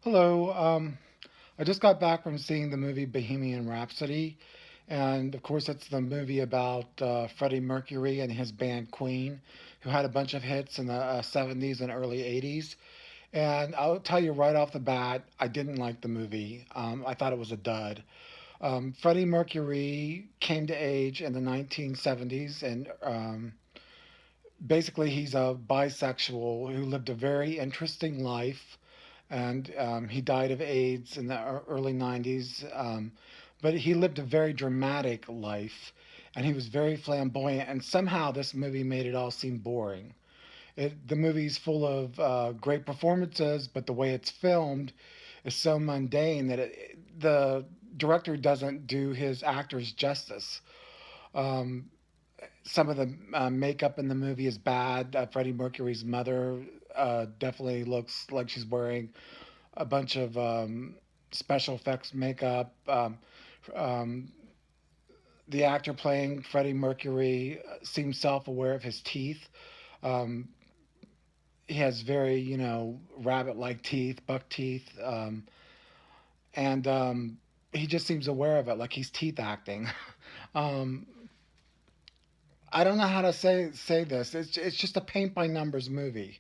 Hello. I just got back from seeing the movie Bohemian Rhapsody. And of course, it's the movie about Freddie Mercury and his band Queen, who had a bunch of hits in the 70s and early 80s. And I'll tell you right off the bat, I didn't like the movie. I thought it was a dud. Freddie Mercury came to age in the 1970s, and basically, he's a bisexual who lived a very interesting life, and he died of AIDS in the early 90s. But he lived a very dramatic life, and he was very flamboyant. And somehow, this movie made it all seem boring. The movie's full of great performances, but the way it's filmed is so mundane that the director doesn't do his actors justice. Um, some of the makeup in the movie is bad. Freddie Mercury's mother definitely looks like she's wearing a bunch of special effects makeup. Um, the actor playing Freddie Mercury seems self-aware of his teeth. Um, he has very, rabbit-like teeth, buck teeth, and he just seems aware of it, like he's teeth acting. um, I don't know how to say this. It's just a paint by numbers movie.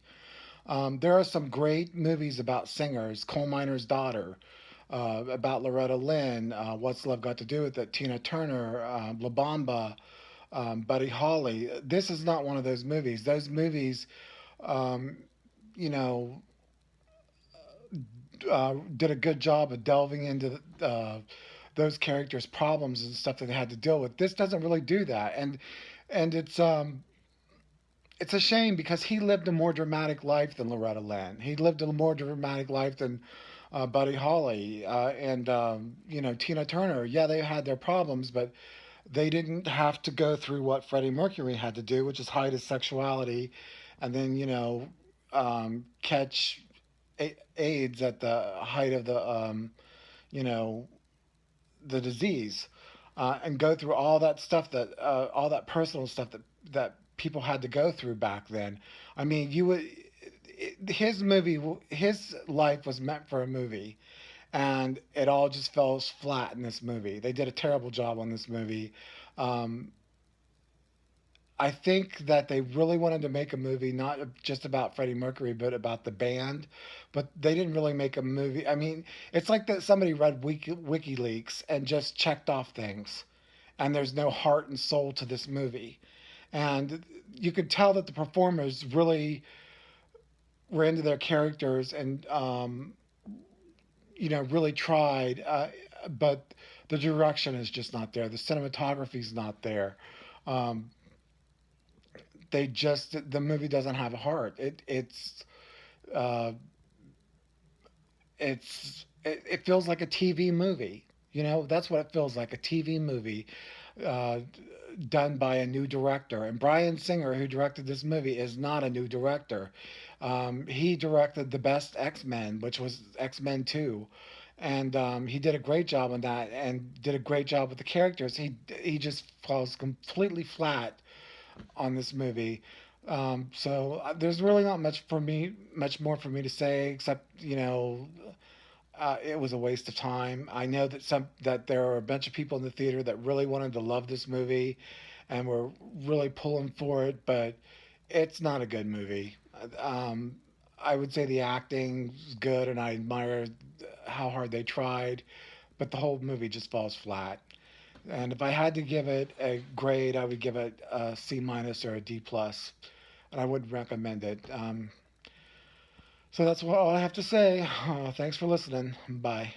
There are some great movies about singers. Coal Miner's Daughter, about Loretta Lynn. What's Love Got to Do with It? Tina Turner, La Bamba, Buddy Holly. This is not one of those movies. Those movies, um, you know, did a good job of delving into those characters' problems and stuff that they had to deal with. This doesn't really do that, and it's a shame because he lived a more dramatic life than Loretta Lynn. He lived a more dramatic life than Buddy Holly and Tina Turner. Yeah, they had their problems, but they didn't have to go through what Freddie Mercury had to do, which is hide his sexuality, and then catch AIDS at the height of you know the disease, and go through all that stuff all that personal stuff that people had to go through back then. I mean, his life was meant for a movie, and it all just fell flat in this movie. They did a terrible job on this movie. Um, I think that they really wanted to make a movie not just about Freddie Mercury, but about the band. But they didn't really make a movie. I mean, it's like that somebody read WikiLeaks and just checked off things, and there's no heart and soul to this movie. And you could tell that the performers really were into their characters and really tried, but the direction is just not there. The cinematography is not there. Um, the movie doesn't have a heart. Uh, it feels like a TV movie. That's what it feels like, a TV movie uh, done by a new director. And Bryan Singer, who directed this movie, is not a new director. He directed the best X-Men, which was X-Men 2. And he did a great job on that and did a great job with the characters. He just falls completely flat on this movie. So there's really not much more for me to say, except it was a waste of time. I know that there are a bunch of people in the theater that really wanted to love this movie, and were really pulling for it, but it's not a good movie. Um, I would say the acting's good, and I admire how hard they tried, but the whole movie just falls flat. And if I had to give it a grade, I would give it a C minus or a D plus, and I would recommend it. So that's all I have to say. Thanks for listening. Bye.